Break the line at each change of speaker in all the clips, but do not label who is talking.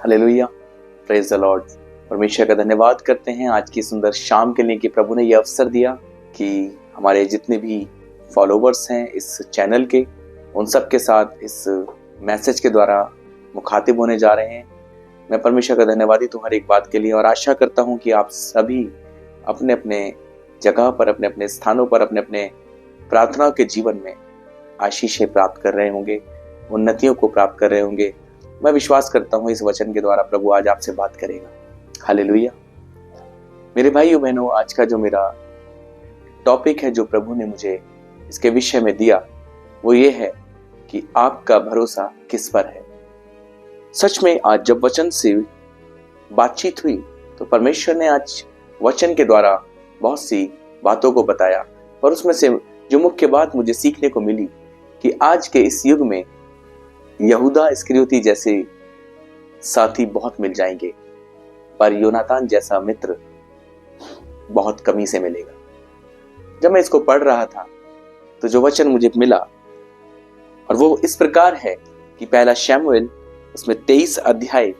Hallelujah, praise the Lord. परमेश्वर का धन्यवाद करते हैं आज की सुंदर शाम के लिए कि प्रभु ने यह अवसर दिया कि हमारे जितने भी फॉलोवर्स हैं इस चैनल के, उन सब के साथ इस मैसेज के द्वारा मुखातिब होने जा रहे हैं। मैं परमेश्वर का धन्यवादी हूँ हर एक बात के लिए और आशा करता हूँ कि आप सभी अपने अपने जगह पर, अपने अपने स्थानों पर, अपने अपने प्रार्थनाओं के जीवन में आशीषें प्राप्त कर रहे होंगे, उन्नतियों को प्राप्त कर रहे होंगे। मैं विश्वास करता हूँ इस वचन के द्वारा प्रभु आज आपसे बात करेगा। हालेलुया। मेरे भाइयों बहनों, आज का जो मेरा टॉपिक है, जो प्रभु ने मुझे इसके विषय में दिया, वो ये है कि आपका भरोसा किस पर है। सच में आज जब वचन से बातचीत हुई तो परमेश्वर ने आज वचन के द्वारा बहुत सी बातों को बताया, और उसमें से जो मुख्य बात मुझे सीखने को मिली कि आज के इस युग में यहूदा इस्करियोती जैसे साथी बहुत मिल जाएंगे, पर योनातान जैसा मित्र बहुत कमी से मिलेगा। जब मैं इसको पढ़ रहा था तो जो वचन मुझे मिला, और वो इस प्रकार है कि पहला शमूएल उसमें 23 अध्याय,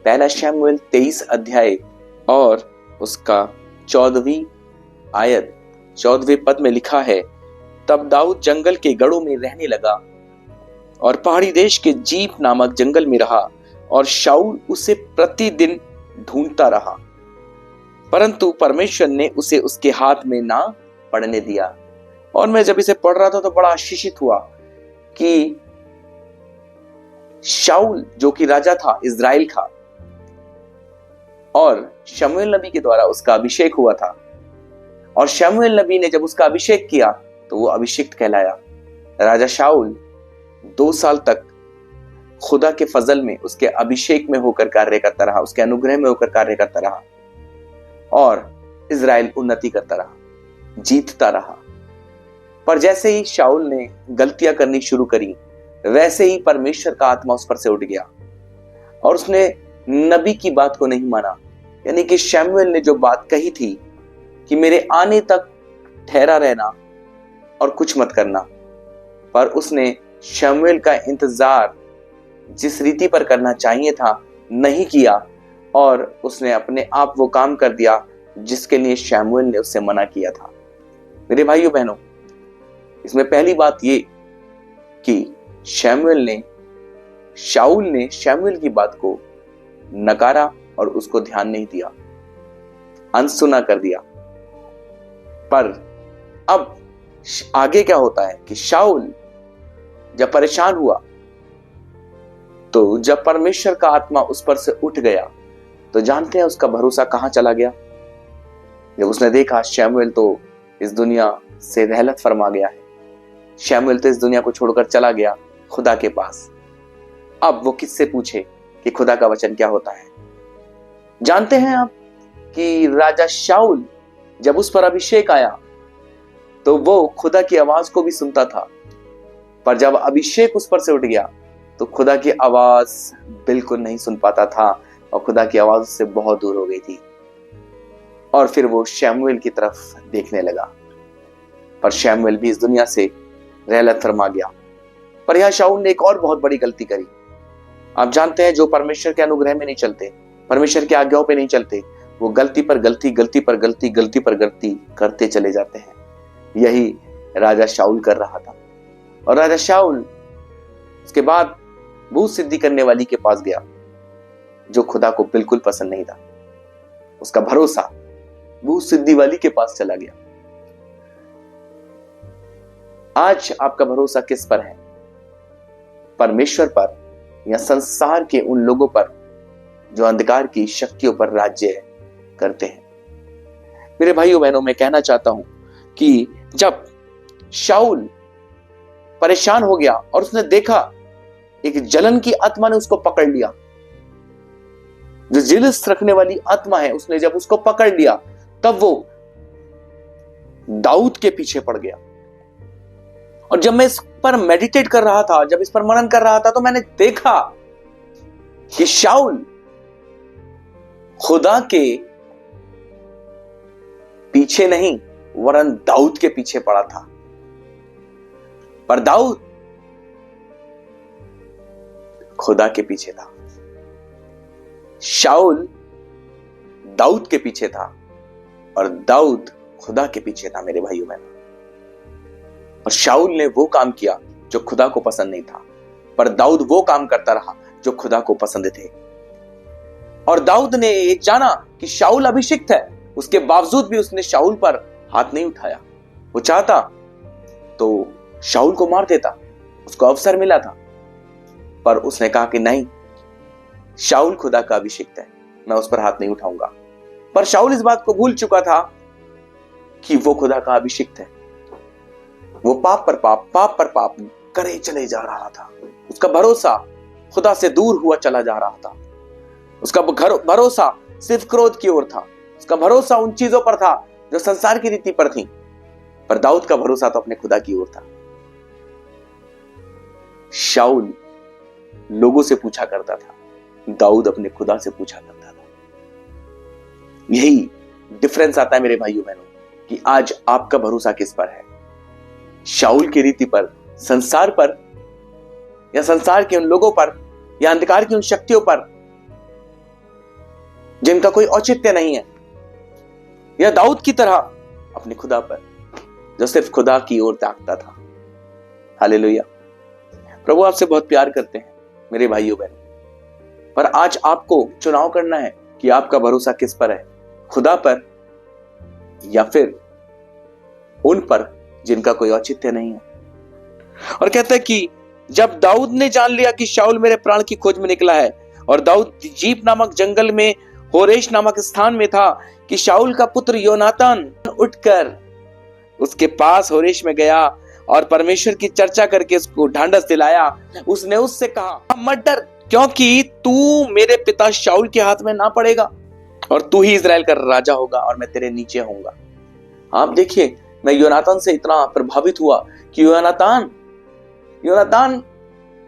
पहला शमूएल 23 अध्याय और उसका 14वीं आयत, 14वें पद में लिखा है, तब दाऊद जंगल के गढ़ों में रहने लगा और पहाड़ी देश के जीप नामक जंगल में रहा, और शाऊल उसे प्रतिदिन ढूंढता रहा, परंतु परमेश्वर ने उसे उसके हाथ में ना पड़ने दिया। और मैं जब इसे पढ़ रहा था तो बड़ा आशीषित हुआ कि शाऊल जो कि राजा था इज़राइल का, और शमूएल नबी के द्वारा उसका अभिषेक हुआ था, और शमूएल नबी ने जब उसका अभिषेक किया तो वो अभिषिक्त कहलाया। राजा शाऊल 2 साल तक खुदा के फजल में, उसके अभिषेक में होकर कार्य करता रहा, उसके अनुग्रह में होकर कार्य करता रहा, और इज़राइल उन्नति करता रहा, जीतता रहा। पर जैसे ही शाऊल ने गलतियां करनी शुरू करी, वैसे ही परमेश्वर का आत्मा उस पर से उठ गया और उसने नबी की बात को नहीं माना। यानी कि शमूएल ने जो बात कही थी कि मेरे आने तक ठहरा रहना और कुछ मत करना, पर उसने शमूएल का इंतजार जिस रीति पर करना चाहिए था नहीं किया, और उसने अपने आप वो काम कर दिया जिसके लिए शमूएल ने उससे मना किया था। मेरे भाइयों बहनों, इसमें पहली बात ये कि शाऊल ने शमूएल की बात को नकारा और उसको ध्यान नहीं दिया, अनसुना कर दिया। पर अब आगे क्या होता है कि शाऊल जब परेशान हुआ, तो जब परमेश्वर का आत्मा उस पर से उठ गया तो जानते हैं उसका भरोसा कहां चला गया। जब उसने देखा शमूएल तो इस दुनिया से रहलत फरमा गया है, शमूएल तो इस दुनिया को छोड़कर चला गया खुदा के पास, अब वो किससे पूछे कि खुदा का वचन क्या होता है। जानते हैं आप कि राजा शाऊल जब उस पर अभिषेक आया तो वो खुदा की आवाज को भी सुनता था, पर जब अभिषेक उस पर से उठ गया तो खुदा की आवाज बिल्कुल नहीं सुन पाता था, और खुदा की आवाज उससे बहुत दूर हो गई थी। और फिर वो शमूएल की तरफ देखने लगा, पर शमूएल भी इस दुनिया से रहलत फरमा गया। पर यह शाऊल ने एक और बहुत बड़ी गलती करी। आप जानते हैं, जो परमेश्वर के अनुग्रह में नहीं चलते, परमेश्वर के आज्ञाओं पे नहीं चलते, वो गलती पर गलती, गलती पर गलती, गलती पर गलती करते चले जाते हैं। यही राजा शाऊल कर रहा था। और राजा शाऊल उसके बाद भूत सिद्धि करने वाली के पास गया, जो खुदा को बिल्कुल पसंद नहीं था। उसका भरोसा भूत सिद्धि वाली के पास चला गया। आज आपका भरोसा किस पर है? परमेश्वर पर या संसार के उन लोगों पर जो अंधकार की शक्तियों पर राज्य करते हैं? मेरे भाइयों बहनों, मैं कहना चाहता हूं कि जब शाऊल परेशान हो गया और उसने देखा एक जलन की आत्मा ने उसको पकड़ लिया, जो जिलस रखने वाली आत्मा है, उसने जब उसको पकड़ लिया तब वो दाऊद के पीछे पड़ गया। और जब मैं इस पर मेडिटेट कर रहा था, जब इस पर मनन कर रहा था, तो मैंने देखा कि शाऊल खुदा के पीछे नहीं वरन दाऊद के पीछे पड़ा था। पर दाऊद खुदा के पीछे था। शाऊल दाऊद के पीछे था और दाऊद खुदा के पीछे था मेरे भाइयों बहनों। और शाऊल ने वो काम किया जो खुदा को पसंद नहीं था, पर दाऊद वो काम करता रहा जो खुदा को पसंद थे। और दाऊद ने ये जाना कि शाऊल अभिषिक्त है, उसके बावजूद भी उसने शाऊल पर हाथ नहीं उठाया। वो चाहता तो शाऊल को मार देता, उसको अवसर मिला था, पर उसने कहा कि नहीं, शाऊल खुदा का अभिषिक्त है, मैं उस पर हाथ नहीं उठाऊंगा। पर शाऊल इस बात को भूल चुका था कि वो खुदा का अभिषिक्त है। वो पाप पर पाप करे चले जा रहा था। उसका भरोसा खुदा से दूर हुआ चला जा रहा था। उसका भरोसा सिर्फ क्रोध की ओर था। उसका भरोसा उन चीजों पर था जो संसार की रीति पर थी। पर दाऊद का भरोसा तो अपने खुदा की ओर था। शाऊल लोगों से पूछा करता था, दाऊद अपने खुदा से पूछा करता था। यही डिफरेंस आता है मेरे भाइयों बहनों कि आज आपका भरोसा किस पर है, शाऊल की रीति पर, संसार पर, या संसार के उन लोगों पर, या अंधकार की उन शक्तियों पर जिनका कोई औचित्य नहीं है, या दाऊद की तरह अपने खुदा पर जो सिर्फ खुदा की ओर ताकता था। हालेलुया। प्रभु आपसे बहुत प्यार करते हैं मेरे भाइयों बहनों, पर आज आपको चुनाव करना है कि आपका भरोसा किस पर है, खुदा पर या फिर उन पर जिनका कोई औचित्य नहीं है। और कहता है कि जब दाऊद ने जान लिया कि शाऊल मेरे प्राण की खोज में निकला है, और दाऊद जीप नामक जंगल में होरेश नामक स्थान में था, कि शाऊल का पुत्र योनातान उठकर उसके पास होरेश में गया और परमेश्वर की चर्चा करके उसको ढांढस दिलाया। उसने उससे कहा, मत डर, क्योंकि तू मेरे पिता शाऊल के हाथ में ना पड़ेगा, और तू ही इजराइल का राजा होगा और मैं तेरे नीचे होऊंगा। आप देखिए, मैं योनातान से इतना प्रभावित हुआ कि योनातान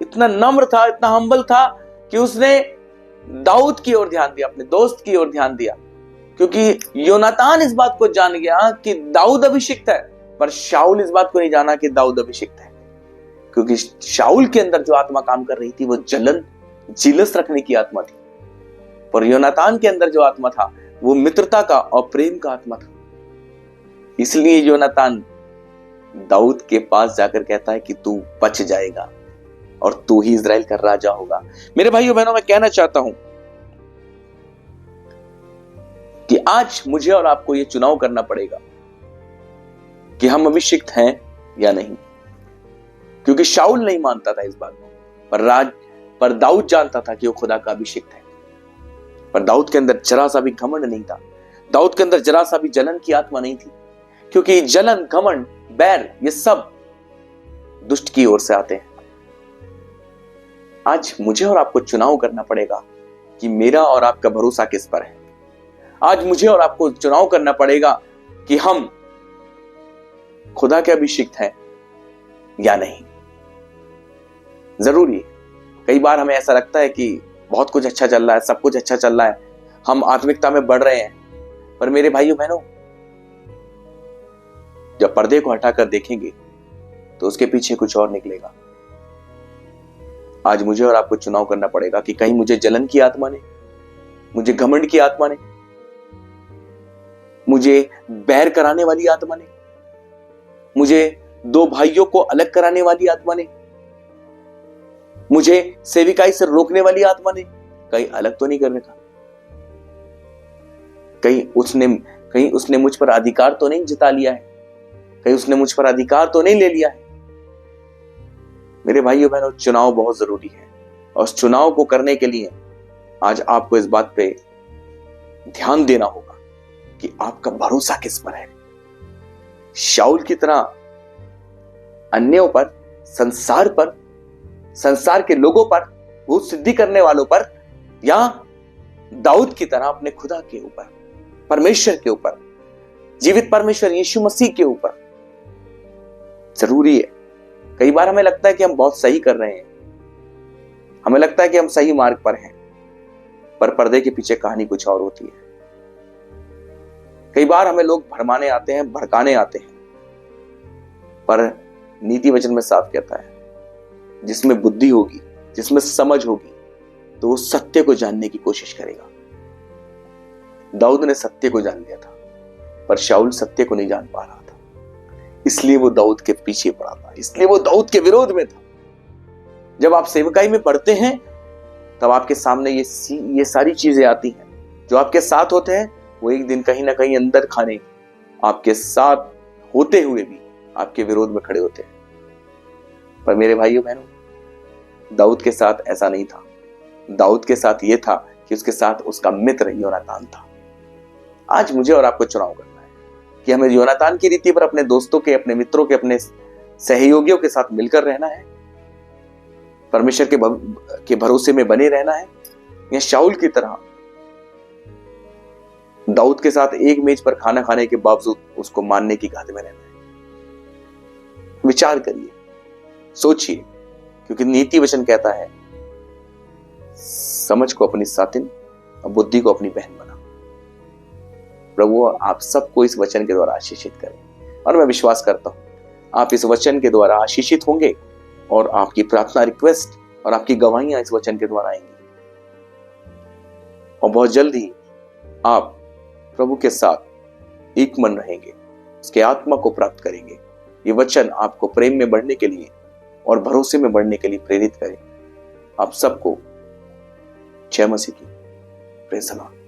इतना नम्र था, इतना हम्बल था कि उसने दाऊद की ओर ध्यान दिया, अपने दोस्त की ओर ध्यान दिया, क्योंकि योनातान इस बात को जान गया कि दाऊद अभिषिक्त है, पर शाऊल इस बात को नहीं जाना कि दाऊद अभिषिक्त है। क्योंकि शाऊल के अंदर जो आत्मा काम कर रही थी वो जलन, जिलस रखने की आत्मा थी, पर योनातान के अंदर जो आत्मा था वो मित्रता का और प्रेम का आत्मा था। इसलिए योनातान दाऊद के पास जाकर कहता है कि तू बच जाएगा और तू ही इजराइल का राजा होगा। मेरे भाइयों बहनों, मैं कहना चाहता हूं कि आज मुझे और आपको यह चुनाव करना पड़ेगा कि हम अभिषिक्त हैं या नहीं, क्योंकि शाऊल नहीं मानता था इस बात को, पर दाऊद जानता था कि वो खुदा का अभिषिक्त है। पर दाऊद के अंदर जरा सा भी घमंड नहीं था, दाऊद के अंदर जरा सा भी जलन की आत्मा नहीं थी, क्योंकि जलन, घमंड, बैर, ये सब दुष्ट की ओर से आते हैं। आज मुझे और आपको चुनाव करना पड़ेगा कि मेरा और आपका भरोसा किस पर है। आज मुझे और आपको चुनाव करना पड़ेगा कि हम खुदा के अभिषिक्त हैं या नहीं। जरूरी है। कई बार हमें ऐसा लगता है कि बहुत कुछ अच्छा चल रहा है, सब कुछ अच्छा चल रहा है, हम आत्मिकता में बढ़ रहे हैं, पर मेरे भाइयों बहनों, जब पर्दे को हटाकर देखेंगे तो उसके पीछे कुछ और निकलेगा। आज मुझे और आपको चुनाव करना पड़ेगा कि कहीं मुझे जलन की आत्मा ने, मुझे घमंड की आत्मा ने, मुझे बैर कराने वाली आत्मा ने, मुझे दो भाइयों को अलग कराने वाली आत्मा ने, मुझे सेविकाई से रोकने वाली आत्मा ने कहीं अलग तो नहीं कर रखा, कहीं उसने मुझ पर अधिकार तो नहीं जता लिया है, कहीं उसने मुझ पर अधिकार तो नहीं ले लिया है। मेरे भाइयों बहनों, चुनाव बहुत जरूरी है, और उस चुनाव को करने के लिए आज आपको इस बात पे ध्यान देना होगा कि आपका भरोसा किस पर है। शाऊल की तरह अन्यों पर, संसार के लोगों पर, भूत सिद्धि करने वालों पर, या दाऊद की तरह अपने खुदा के ऊपर, परमेश्वर के ऊपर, जीवित परमेश्वर यीशु मसीह के ऊपर। जरूरी है। कई बार हमें लगता है कि हम बहुत सही कर रहे हैं, हमें लगता है कि हम सही मार्ग पर हैं, पर पर्दे के पीछे कहानी कुछ और होती है। कई बार हमें लोग भरमाने आते हैं, भड़काने आते हैं, पर नीति वचन में साफ कहता है, जिसमें बुद्धि होगी, जिसमें समझ होगी, तो वो सत्य को जानने की कोशिश करेगा। दाऊद ने सत्य को जान लिया था, पर शाऊल सत्य को नहीं जान पा रहा था, इसलिए वो दाऊद के पीछे पड़ा था, इसलिए वो दाऊद के विरोध में था। जब आप सेवकाई में पढ़ते हैं तब आपके सामने ये सारी चीजें आती हैं। जो आपके साथ होते हैं वो एक दिन कहीं ना कहीं अंदर खाने आपके साथ होते हुए भी आपके विरोध में खड़े होते हैं। पर मेरे भाइयों बहनों, दाऊद के साथ ऐसा नहीं था। दाऊद के साथ ये था कि उसके साथ उसका मित्र योनातान था। आज मुझे और आपको चुनाव करना है कि हमें योनातान की रीति पर अपने दोस्तों के, अपने मित्रों के, अपने सहयोगियों के साथ मिलकर रहना है, परमेश्वर के भरोसे में बने रहना है, या शाऊल की तरह दाऊद के साथ एक मेज पर खाना खाने के बावजूद उसको मानने की घात में रहना है। विचार करिए, सोचिए, क्योंकि नीति वचन कहता है समझ को अपनी सातिन और बुद्धि को अपनी बहन बना। प्रभु आप सबको इस वचन के द्वारा आशीषित करें, और मैं विश्वास करता हूं आप इस वचन के द्वारा आशीषित होंगे और आपकी प्रार्थना, रिक्वेस्ट और आपकी गवाहियां इस वचन के द्वारा आएंगी, और बहुत जल्द ही आप प्रभु के साथ एक मन रहेंगे, उसके आत्मा को प्राप्त करेंगे। ये वचन आपको प्रेम में बढ़ने के लिए और भरोसे में बढ़ने के लिए प्रेरित करें। आप सबको जय मसीह की। Praise the Lord.